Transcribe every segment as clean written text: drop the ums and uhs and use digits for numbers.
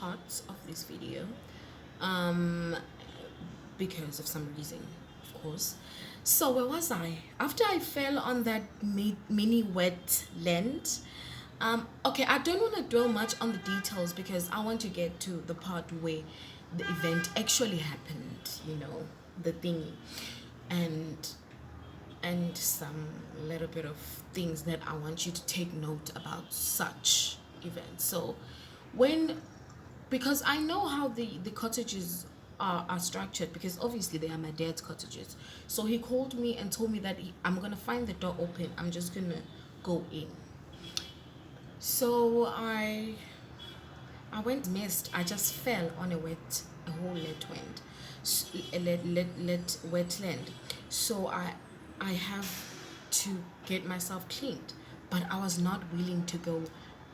parts of this video, um because of some reason, of course. So where was I? After I fell on that mini wetland, okay, I don't want to dwell much on the details because I want to get to the part where the event actually happened, the thing, and some little bit of things that I want you to take note about such events. So when, because I know how the cottages are structured, because obviously they are my dad's cottages. So he called me and told me that I'm gonna find the door open, I'm just gonna go in. So I went, missed, I just fell on a whole wetland. So I have to get myself cleaned, but I was not willing to go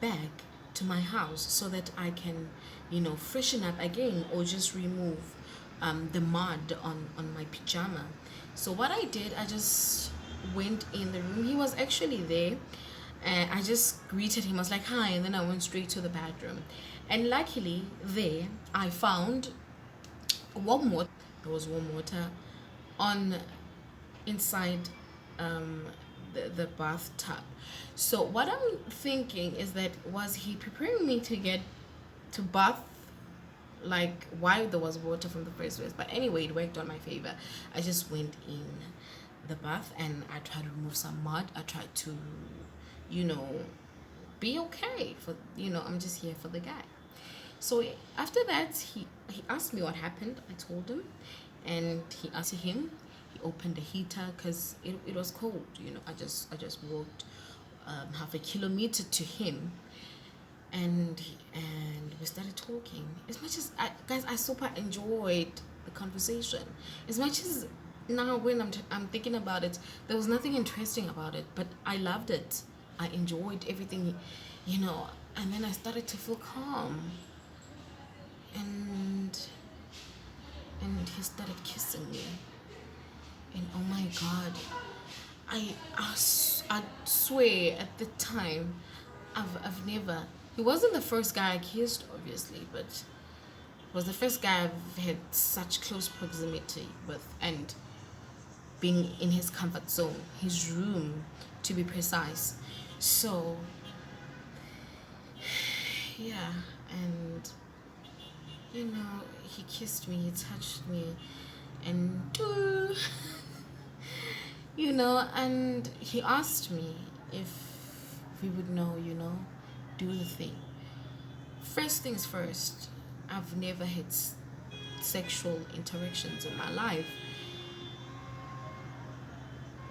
back to my house so that I can, freshen up again, or just remove the mud on my pajama. So what I did, I just went in the room. He was actually there, and I just greeted him. I was like, hi, and then I went straight to the bathroom. And luckily there I found warm water. There was warm water on inside the bathtub. So what I'm thinking is that, was he preparing me to get to bath, like why there was water from the first place? But anyway, it worked on my favor. I just went in the bath and I tried to remove some mud. I tried to, be okay for, I'm just here for the guy. So after that, he asked me what happened. I told him, and he asked him. He opened the heater because it was cold. I just walked half a kilometer to him, and we started talking. As much as I super enjoyed the conversation. As much as now when I'm thinking about it, there was nothing interesting about it, but I loved it. I enjoyed everything, and then I started to feel calm. And he started kissing me, and oh my god, I swear at the time, I've never, he wasn't the first guy I kissed, obviously, but it was the first guy I've had such close proximity with, and being in his comfort zone, his room to be precise. So yeah, and he kissed me, he touched me, and and he asked me if we would do the thing. First things first, I've never had sexual interactions in my life,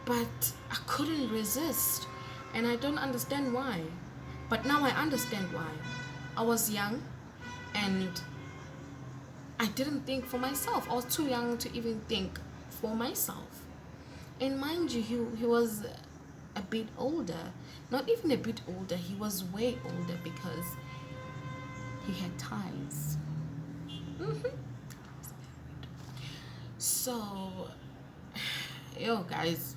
but I couldn't resist, and I don't understand why. But now I understand why. I was young, and I didn't think for myself. I was too young to even think for myself. And mind you, he was a bit older. Not even a bit older, he was way older, because he had ties. So, guys,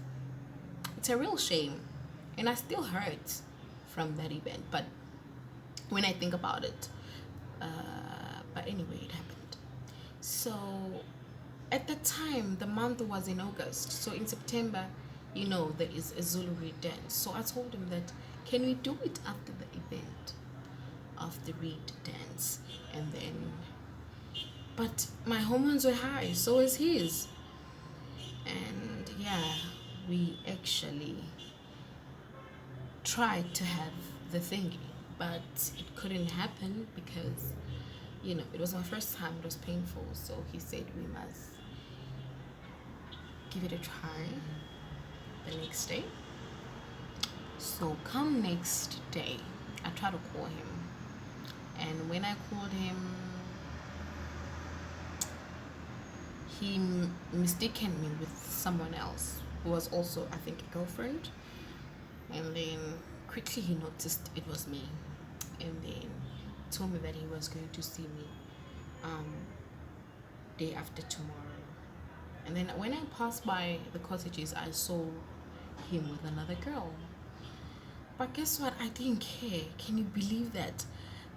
it's a real shame. And I still hurt from that event. But when I think about it, but anyway, it happened. So at the time, the month was in August. So in September, there is a Zulu reed dance. So I told him that, can we do it after the event of the reed dance? And then, but my hormones were high, so was his. And yeah, we actually tried to have the thingy, but it couldn't happen because it was my first time. It was painful, so he said we must give it a try the next day. So come next day, I tried to call him, and when I called him, he mistaken me with someone else who was also, I think, a girlfriend. And then quickly he noticed it was me, and then told me that he was going to see me day after tomorrow. And then when I passed by the cottages, I saw him with another girl. But guess what? I didn't care. Can you believe that?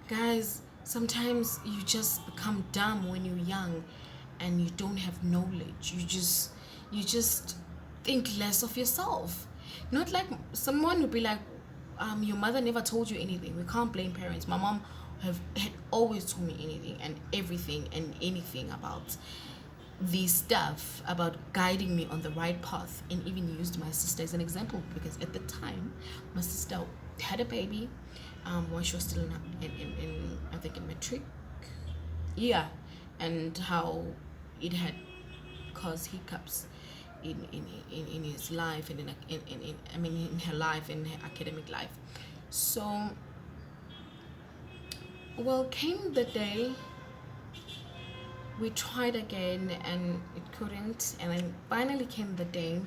Guys, Sometimes you just become dumb when you're young and you don't have knowledge. You just think less of yourself. Not like someone would be like, your mother never told you anything. We can't blame parents. My mom had always told me anything and everything and anything about these stuff, about guiding me on the right path, and even used my sister as an example, because at the time my sister had a baby when she was still in I think in matric, yeah, and how it had caused hiccups in his life and in I mean in her life, in her academic life. So well, came the day we tried again and it couldn't, and then finally came the day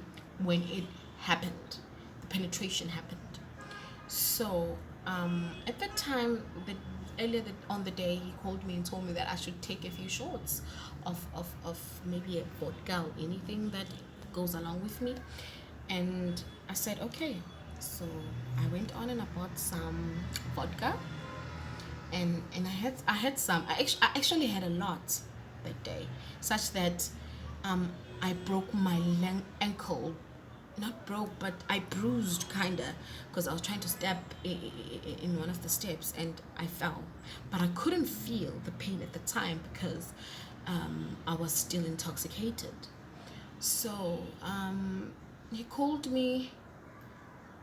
when it happened, the penetration happened. So at that time, on the day, he called me and told me that I should take a few shots of maybe a vodka or anything that goes along with me. And I said, okay. So I went on and I bought some vodka, and I had some. I actually had a lot that day, such that I broke my ankle, not broke, but I bruised kinda, because I was trying to step in one of the steps and I fell, but I couldn't feel the pain at the time because I was still intoxicated. So he called me,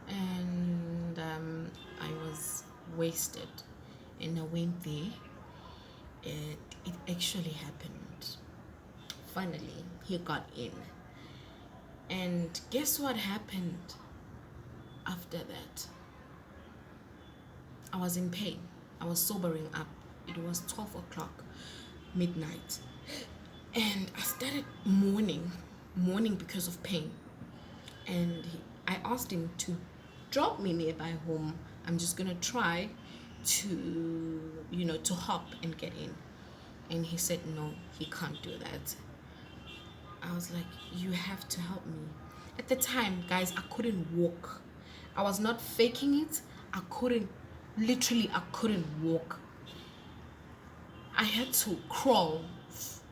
and I was wasted, and I went there. It actually happened. Finally, he got in. And guess what happened after that? I was in pain. I was sobering up. It was 12 o'clock, midnight. And I started mourning because of pain. And I asked him to drop me nearby home. I'm just going to try to hop and get in. And he said, no, he can't do that. I was like, you have to help me. At the time, guys, I couldn't walk. I was not faking it. I couldn't walk. I had to crawl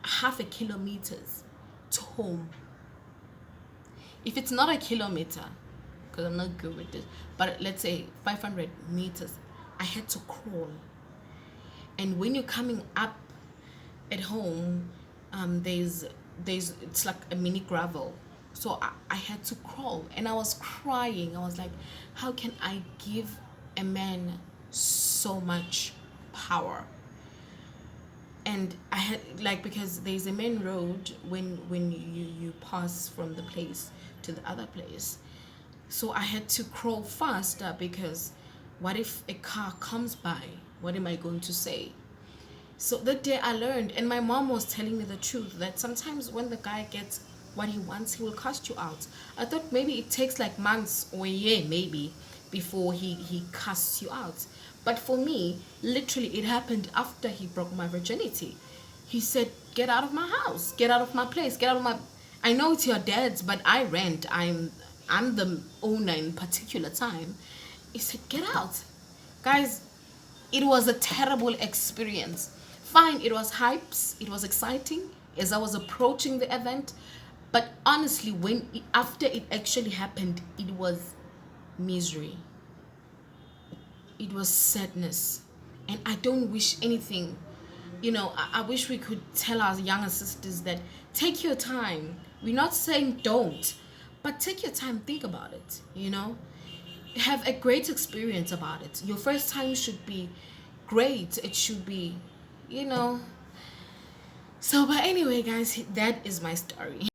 half a kilometer to home. If it's not a kilometer, because I'm not good with this, but let's say 500 meters, I had to crawl. And when you're coming up at home, there's it's like a mini gravel, so I had to crawl, and I was crying. I was like, how can I give a man so much power? And I had, like, because there's a main road when you pass from the place to the other place, so I had to crawl faster, because what if a car comes by? What am I going to say? So that day I learned, and my mom was telling me the truth, that sometimes when the guy gets what he wants, he will cast you out. I thought maybe it takes like months or a year maybe before he casts you out. But for me, literally, it happened after he broke my virginity. He said, get out of my house, get out of my place, get out of my... I know it's your dad's, but I rent. I'm the owner in particular time. He said, get out. Guys, it was a terrible experience. Fine, it was hypes, it was exciting as I was approaching the event, but honestly, after it actually happened, it was misery. It was sadness, and I don't wish anything. I wish we could tell our younger sisters that take your time. We're not saying don't, but take your time, think about it. Have a great experience about it. Your first time should be great. It should be, you know. So, but anyway, guys, that is my story.